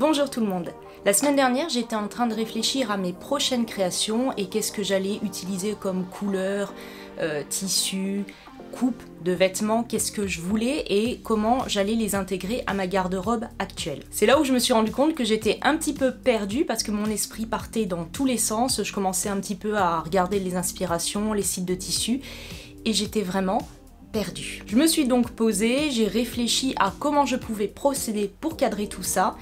Bonjour tout le monde. La semaine dernière, j'étais en train de réfléchir à mes prochaines créations et qu'est-ce que j'allais utiliser comme couleur, tissu, coupe de vêtements, qu'est-ce que je voulais et comment j'allais les intégrer à ma garde-robe actuelle. C'est là où je me suis rendu compte que j'étais un petit peu perdue parce que mon esprit partait dans tous les sens, je commençais un petit peu à regarder les inspirations, les sites de tissus et j'étais vraiment perdue. Je me suis donc posée, j'ai réfléchi à comment je pouvais procéder pour cadrer tout ça.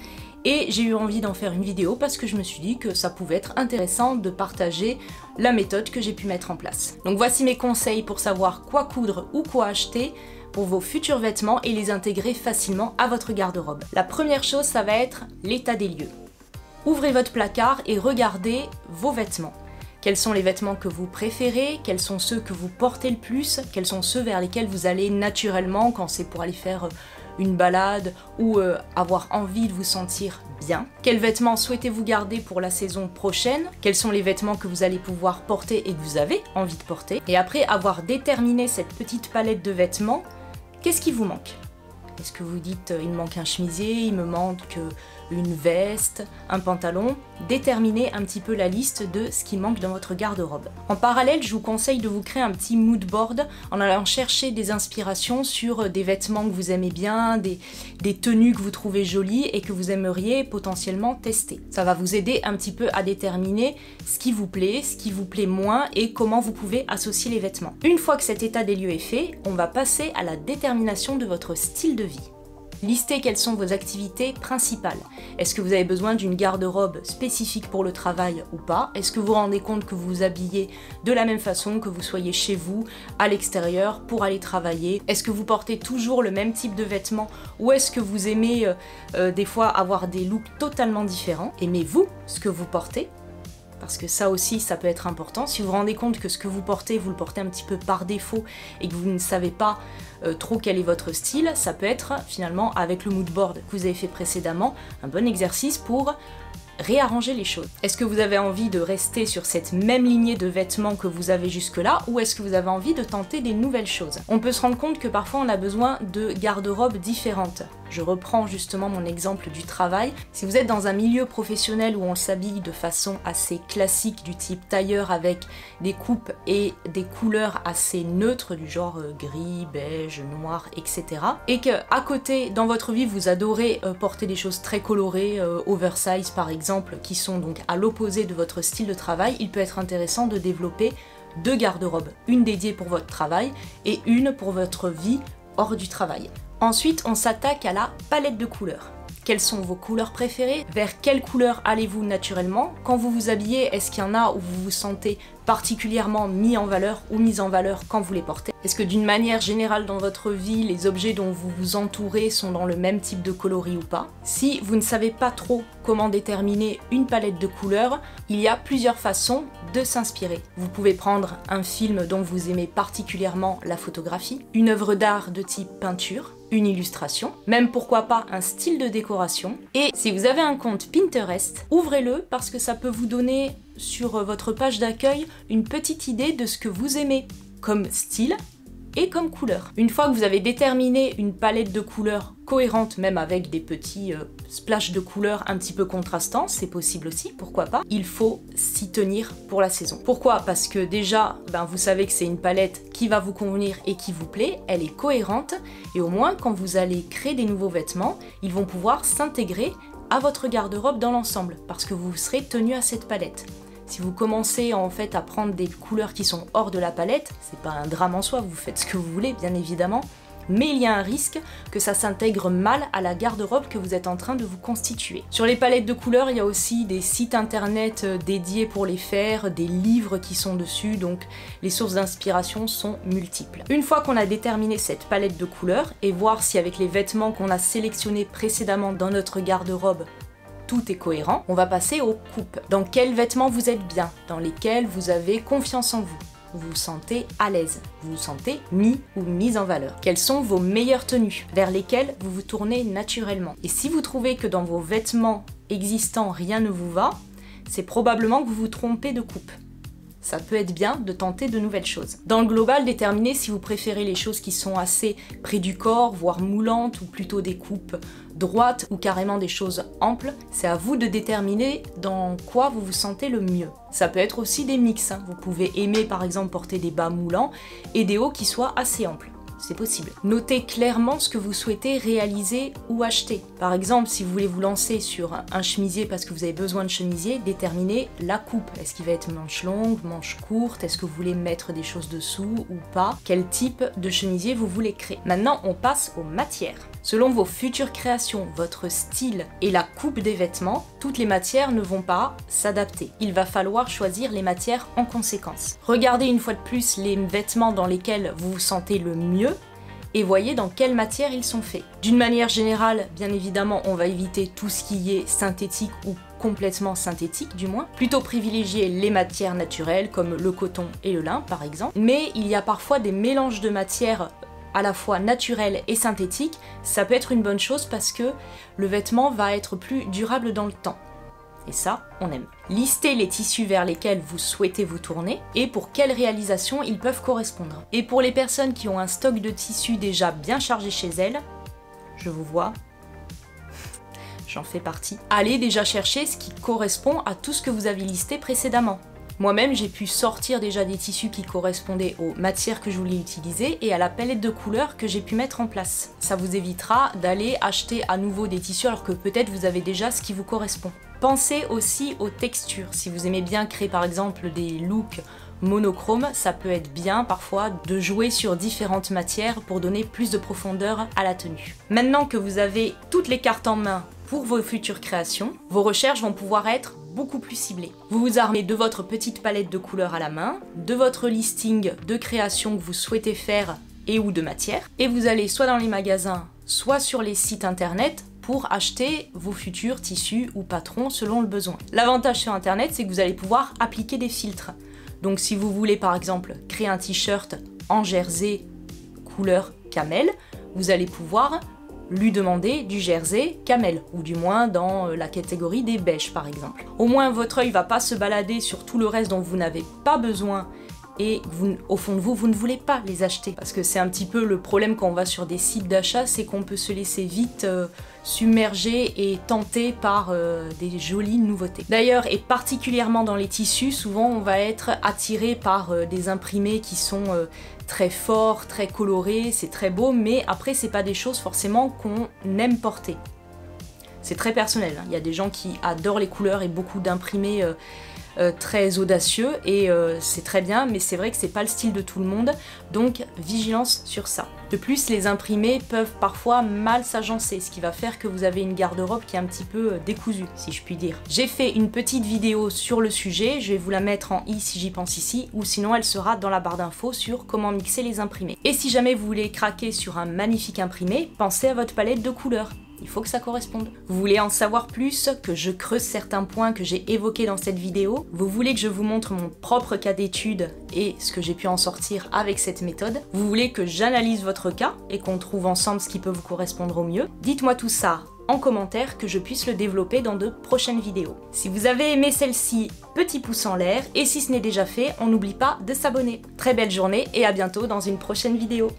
Et j'ai eu envie d'en faire une vidéo parce que je me suis dit que ça pouvait être intéressant de partager la méthode que j'ai pu mettre en place. Donc voici mes conseils pour savoir quoi coudre ou quoi acheter pour vos futurs vêtements et les intégrer facilement à votre garde-robe. La première chose, ça va être l'état des lieux. Ouvrez votre placard et regardez vos vêtements. Quels sont les vêtements que vous préférez? Quels sont ceux que vous portez le plus? Quels sont ceux vers lesquels vous allez naturellement quand c'est pour aller faire une balade ou avoir envie de vous sentir bien? Quels vêtements souhaitez-vous garder pour la saison prochaine? Quels sont les vêtements que vous allez pouvoir porter et que vous avez envie de porter? Et après avoir déterminé cette petite palette de vêtements, qu'est-ce qui vous manque? Est-ce que vous dites il me manque un chemisier, il me manque une veste, un pantalon? Déterminez un petit peu la liste de ce qui manque dans votre garde-robe. En parallèle, je vous conseille de vous créer un petit mood board en allant chercher des inspirations sur des vêtements que vous aimez bien, des tenues que vous trouvez jolies et que vous aimeriez potentiellement tester. Ça va vous aider un petit peu à déterminer ce qui vous plaît moins et comment vous pouvez associer les vêtements. Une fois que cet état des lieux est fait, on va passer à la détermination de votre style de vie. Listez quelles sont vos activités principales. Est-ce que vous avez besoin d'une garde-robe spécifique pour le travail ou pas? Est-ce que vous vous rendez compte que vous vous habillez de la même façon que vous soyez chez vous, à l'extérieur, pour aller travailler? Est-ce que vous portez toujours le même type de vêtements ou est-ce que vous aimez des fois avoir des looks totalement différents? Aimez-vous ce que vous portez? Parce que ça aussi, ça peut être important. Si vous vous rendez compte que ce que vous portez, vous le portez un petit peu par défaut et que vous ne savez pas trop quel est votre style, ça peut être finalement, avec le mood board que vous avez fait précédemment, un bon exercice pour réarranger les choses. Est-ce que vous avez envie de rester sur cette même lignée de vêtements que vous avez jusque-là ou est-ce que vous avez envie de tenter des nouvelles choses? On peut se rendre compte que parfois on a besoin de garde-robes différentes. Je reprends justement mon exemple du travail. Si vous êtes dans un milieu professionnel où on s'habille de façon assez classique du type tailleur avec des coupes et des couleurs assez neutres du genre gris, beige, noir, etc. et que à côté dans votre vie vous adorez porter des choses très colorées, oversize par exemple, qui sont donc à l'opposé de votre style de travail, il peut être intéressant de développer deux garde-robes, une dédiée pour votre travail et une pour votre vie hors du travail. Ensuite, on s'attaque à la palette de couleurs. Quelles sont vos couleurs préférées? Vers quelle couleur allez-vous naturellement? Quand vous vous habillez, est-ce qu'il y en a où vous vous sentez particulièrement mis en valeur ou mise en valeur quand vous les portez? Est-ce que d'une manière générale dans votre vie, les objets dont vous vous entourez sont dans le même type de coloris ou pas? Si vous ne savez pas trop comment déterminer une palette de couleurs, il y a plusieurs façons de s'inspirer. Vous pouvez prendre un film dont vous aimez particulièrement la photographie, une œuvre d'art de type peinture, une illustration, même pourquoi pas un style de décoration. Et si vous avez un compte Pinterest, ouvrez-le parce que ça peut vous donner sur votre page d'accueil une petite idée de ce que vous aimez comme style et comme couleur. Une fois que vous avez déterminé une palette de couleurs cohérente, même avec des petits splashes de couleurs un petit peu contrastants, c'est possible aussi, pourquoi pas, il faut s'y tenir pour la saison. Pourquoi? Parce que déjà, vous savez que c'est une palette qui va vous convenir et qui vous plaît, elle est cohérente, et au moins quand vous allez créer des nouveaux vêtements, ils vont pouvoir s'intégrer à votre garde-robe dans l'ensemble, parce que vous serez tenu à cette palette. Si vous commencez en fait à prendre des couleurs qui sont hors de la palette, c'est pas un drame en soi, vous faites ce que vous voulez bien évidemment, mais il y a un risque que ça s'intègre mal à la garde-robe que vous êtes en train de vous constituer. Sur les palettes de couleurs, il y a aussi des sites internet dédiés pour les faire, des livres qui sont dessus, donc les sources d'inspiration sont multiples. Une fois qu'on a déterminé cette palette de couleurs, et voir si avec les vêtements qu'on a sélectionnés précédemment dans notre garde-robe, tout est cohérent, on va passer aux coupes. Dans quels vêtements vous êtes bien, dans lesquels vous avez confiance en vous, vous vous sentez à l'aise, vous vous sentez mis ou mise en valeur. Quelles sont vos meilleures tenues, vers lesquelles vous vous tournez naturellement. Et si vous trouvez que dans vos vêtements existants rien ne vous va, c'est probablement que vous vous trompez de coupe. ça peut être bien de tenter de nouvelles choses. Dans le global, déterminez si vous préférez les choses qui sont assez près du corps, voire moulantes, ou plutôt des coupes droites, ou carrément des choses amples. C'est à vous de déterminer dans quoi vous vous sentez le mieux. Ça peut être aussi des mix, hein. Vous pouvez aimer par exemple porter des bas moulants et des hauts qui soient assez amples. C'est possible. Notez clairement ce que vous souhaitez réaliser ou acheter. Par exemple, si vous voulez vous lancer sur un chemisier parce que vous avez besoin de chemisier, déterminez la coupe. Est-ce qu'il va être manche longue, manche courte? Est-ce que vous voulez mettre des choses dessous ou pas? Quel type de chemisier vous voulez créer? Maintenant, on passe aux matières. Selon vos futures créations, votre style et la coupe des vêtements, toutes les matières ne vont pas s'adapter. Il va falloir choisir les matières en conséquence. Regardez une fois de plus les vêtements dans lesquels vous vous sentez le mieux et voyez dans quelle matière ils sont faits. D'une manière générale, bien évidemment, on va éviter tout ce qui est synthétique ou complètement synthétique du moins. Plutôt privilégier les matières naturelles comme le coton et le lin par exemple. Mais il y a parfois des mélanges de matières à la fois naturelles et synthétiques. Ça peut être une bonne chose parce que le vêtement va être plus durable dans le temps. Et ça, on aime. Listez les tissus vers lesquels vous souhaitez vous tourner et pour quelles réalisations ils peuvent correspondre. Et pour les personnes qui ont un stock de tissus déjà bien chargé chez elles, je vous vois, j'en fais partie, allez déjà chercher ce qui correspond à tout ce que vous avez listé précédemment. Moi-même, j'ai pu sortir déjà des tissus qui correspondaient aux matières que je voulais utiliser et à la palette de couleurs que j'ai pu mettre en place. Ça vous évitera d'aller acheter à nouveau des tissus alors que peut-être vous avez déjà ce qui vous correspond. Pensez aussi aux textures. Si vous aimez bien créer par exemple des looks monochromes, ça peut être bien parfois de jouer sur différentes matières pour donner plus de profondeur à la tenue. Maintenant que vous avez toutes les cartes en main pour vos futures créations, vos recherches vont pouvoir être beaucoup plus ciblées. Vous vous armez de votre petite palette de couleurs à la main, de votre listing de créations que vous souhaitez faire et ou de matières, et vous allez soit dans les magasins, soit sur les sites internet pour acheter vos futurs tissus ou patrons selon le besoin. L'avantage sur internet, c'est que vous allez pouvoir appliquer des filtres. Donc si vous voulez par exemple créer un t-shirt en jersey couleur camel, vous allez pouvoir lui demander du jersey camel, ou du moins dans la catégorie des beiges par exemple. Au moins votre œil va pas se balader sur tout le reste dont vous n'avez pas besoin et vous, au fond de vous, vous ne voulez pas les acheter. Parce que c'est un petit peu le problème quand on va sur des sites d'achat, c'est qu'on peut se laisser vite submerger et tenter par des jolies nouveautés. D'ailleurs, et particulièrement dans les tissus, souvent on va être attiré par des imprimés qui sont très forts, très colorés, c'est très beau, mais après c'est pas des choses forcément qu'on aime porter. C'est très personnel, hein. Il y a des gens qui adorent les couleurs et beaucoup d'imprimés très audacieux et c'est très bien, mais c'est vrai que c'est pas le style de tout le monde, donc vigilance sur ça. De plus, les imprimés peuvent parfois mal s'agencer, ce qui va faire que vous avez une garde-robe qui est un petit peu décousue, si je puis dire. J'ai fait une petite vidéo sur le sujet, je vais vous la mettre en i si j'y pense ici, ou sinon elle sera dans la barre d'infos sur comment mixer les imprimés. Et si jamais vous voulez craquer sur un magnifique imprimé, pensez à votre palette de couleurs. Il faut que ça corresponde. Vous voulez en savoir plus, que je creuse certains points que j'ai évoqués dans cette vidéo? Vous voulez que je vous montre mon propre cas d'étude et ce que j'ai pu en sortir avec cette méthode? Vous voulez que j'analyse votre cas et qu'on trouve ensemble ce qui peut vous correspondre au mieux? Dites-moi tout ça en commentaire que je puisse le développer dans de prochaines vidéos. Si vous avez aimé celle-ci, petit pouce en l'air, et si ce n'est déjà fait, on n'oublie pas de s'abonner. Très belle journée et à bientôt dans une prochaine vidéo.